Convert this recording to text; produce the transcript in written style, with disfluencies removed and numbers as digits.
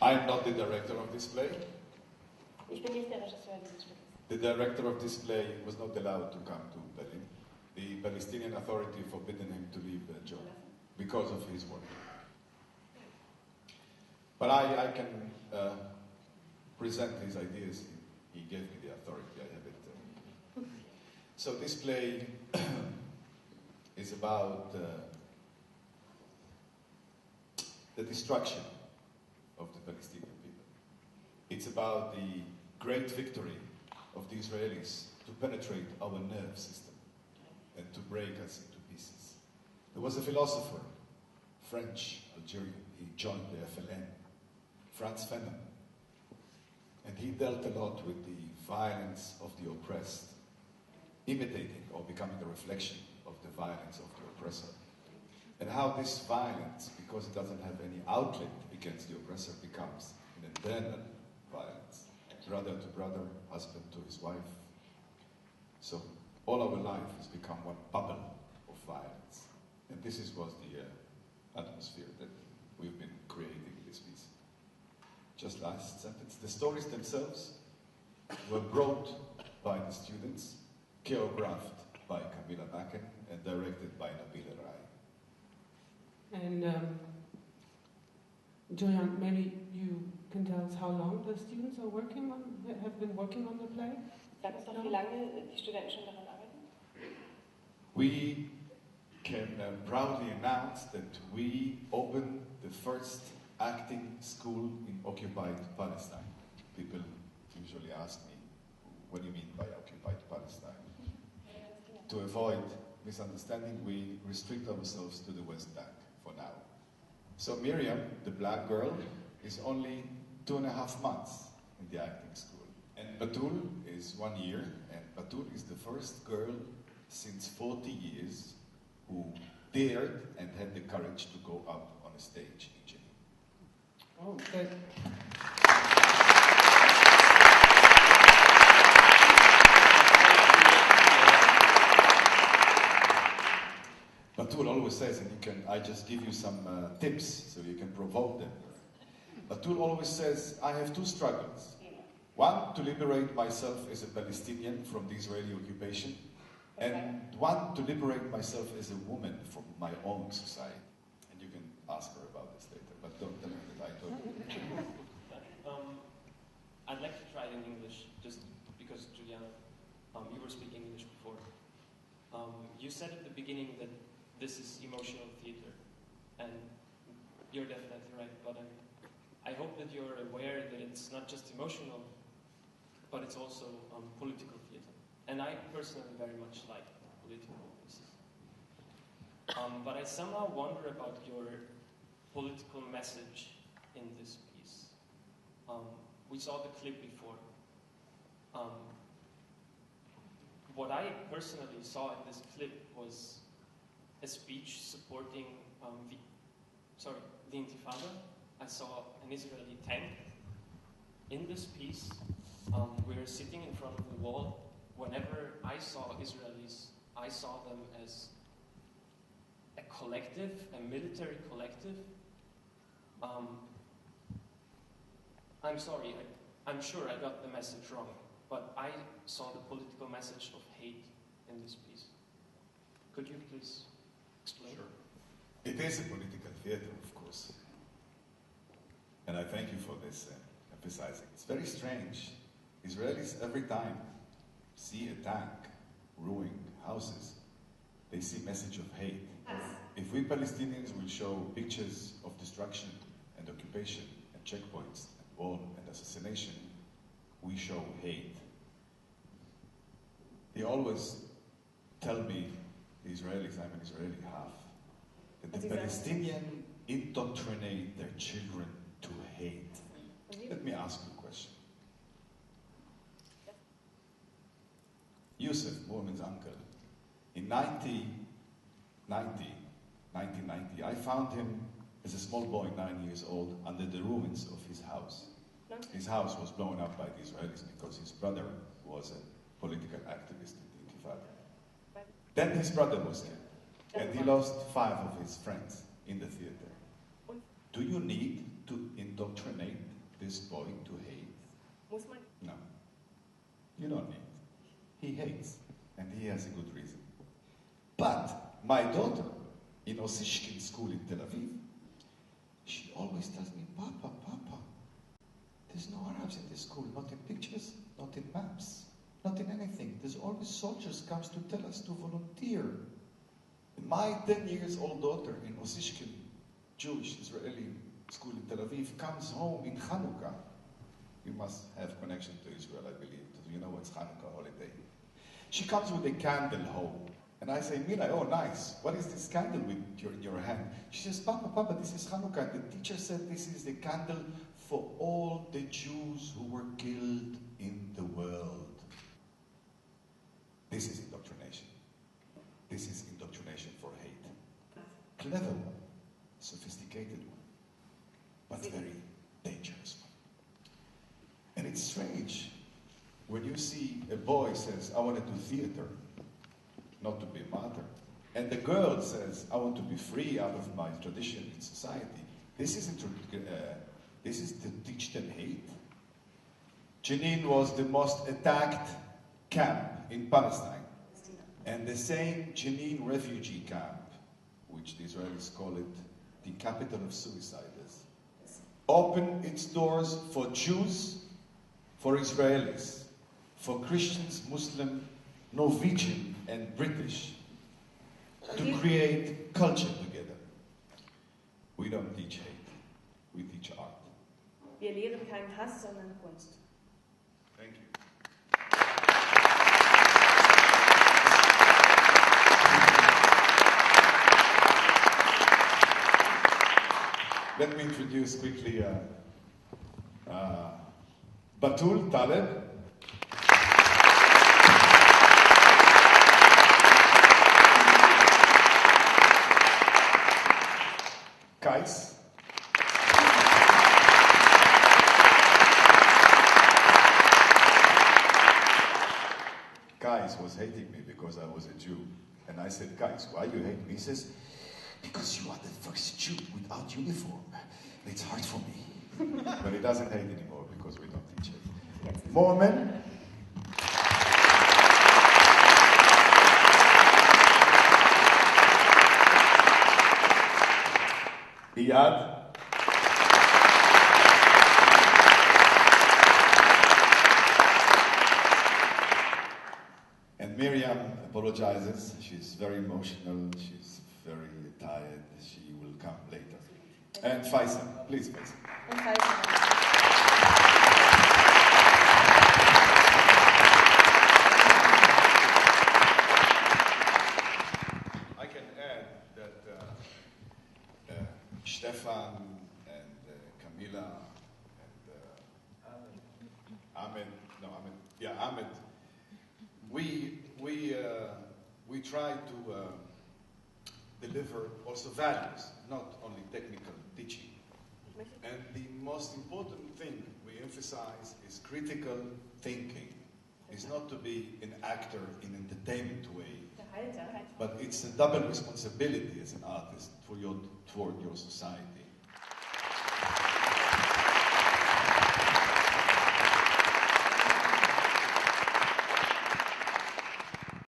I'm not the director of this play. Ich bin nicht der Regisseur dieses Stückes. The director of this play was not allowed to come to Berlin. The Palestinian Authority forbidden him to leave Jordan because of his work. But I can present his ideas. He gave me the authority. I have it. So this play is about the destruction of the Palestinian people. It's about the great victory of the Israelis to penetrate our nerve system and to break us into pieces. There was a philosopher, French, Algerian, he joined the FLN, Frantz Fanon, and he dealt a lot with the violence of the oppressed, imitating or becoming a reflection of the violence of the oppressor. And how this violence, because it doesn't have any outlet against the oppressor, becomes an internal violence. Brother to brother, husband to his wife. So all our life has become one bubble of violence. And this was the atmosphere that we've been creating in this piece. Just last sentence. The stories themselves were brought by the students, choreographed by Camilla Macken, and directed by Nabil Rai. And Julian, maybe you can tell us how long the students are have been working on the play? Sag uns doch, wie lange die Studenten schon daran arbeiten? We can proudly announce that we opened the first acting school in occupied Palestine. People usually ask me, what do you mean by occupied Palestine? To avoid misunderstanding, we restrict ourselves to the West Bank for now. So Miriam, the black girl, is only 2.5 months in the acting school. And Batul is 1 year, and Batul is the first girl since 40 years who dared and had the courage to go up on a stage in Geneva. Oh, good. Batul always says, and I just give you some tips so you can provoke them. Batul always says, I have 2 struggles. One, to liberate myself as a Palestinian from the Israeli occupation, and one, to liberate myself as a woman from my own society. And you can ask her about this later, but don't tell her that I told you. I'd like to try it in English, just because, Juliana, you were speaking English before. You said at the beginning that this is emotional theater, and you're definitely right, but I hope that you're aware that it's not just emotional, but it's also political theater. And I personally very much like political pieces. But I somehow wonder about your political message in this piece. We saw the clip before. What I personally saw in this clip was a speech supporting the Intifada. I saw an Israeli tank. In this piece, we're sitting in front of the wall. Whenever I saw Israelis, I saw them as a collective, a military collective. I'm sorry, I'm sure I got the message wrong, but I saw the political message of hate in this piece. Could you please explain? Sure. It is a political theater, of course. And I thank you for this emphasizing. It's very strange. Israelis every time see a tank ruining houses, they see message of hate. If we Palestinians will show pictures of destruction and occupation and checkpoints and war and assassination, we show hate. They always tell me, the Israelis, I'm an Israeli half, that the Palestinians indoctrinate their children to hate. Let me ask you a question. Yusuf, Mohammed's uncle, in 1990, I found him as a small boy, 9 years old, under the ruins of his house. His house was blown up by the Israelis because his brother was a political activist in the Intifada. Then his brother was killed, and he lost 5 of his friends in the theater. Do you need to indoctrinate this boy to hate? Muss man? No. You don't need. He hates, and he has a good reason. But my daughter, in Osishkin school in Tel Aviv, she always tells me, Papa, there's no Arabs in this school, not in pictures, not in maps, not in anything. There's always soldiers comes to tell us to volunteer. My 10 years old daughter in Osishkin, Jewish Israeli school in Tel Aviv, comes home in Hanukkah. You must have connection to Israel, I believe. You know what's Hanukkah holiday. She comes with a candle home. And I say, Mila, oh nice, what is this candle with in your hand? She says, Papa, this is Hanukkah. And the teacher said this is the candle for all the Jews who were killed in the world. This is indoctrination. This is indoctrination for hate. Clever one, sophisticated one, but very dangerous one. And it's strange when you see a boy says, I want to do theater, not to be a martyr. And the girl says, I want to be free out of my tradition in society. This is to teach them hate. Jenin was the most attacked camp in Palestine. And the same Jenin refugee camp, which the Israelis call it the capital of suiciders, opened its doors for Jews, for Israelis, for Christians, Muslim, Norwegian, and British, to create culture together. We don't teach hate, we teach art. Wir lehren keinen Hass, sondern Kunst. Thank you. Let me introduce quickly Batul Taleb. Kais. Kais was hating me because I was a Jew. And I said, Kais, why do you hate me? He says, because you are the first Jew without uniform. It's hard for me. But he doesn't hate anymore because we don't teach it. Mormon. Iyad. And Miriam apologizes. She's very emotional. She's very tired. She will come later. And Faisal. Please, Faisal. Und Reise. I can add that Stefan and Camila and Ahmed, we try to deliver also values, not only technical teaching. And the most important thing we emphasize is critical thinking. It's not to be an actor in an entertainment way, but it's a double responsibility as an artist toward your society.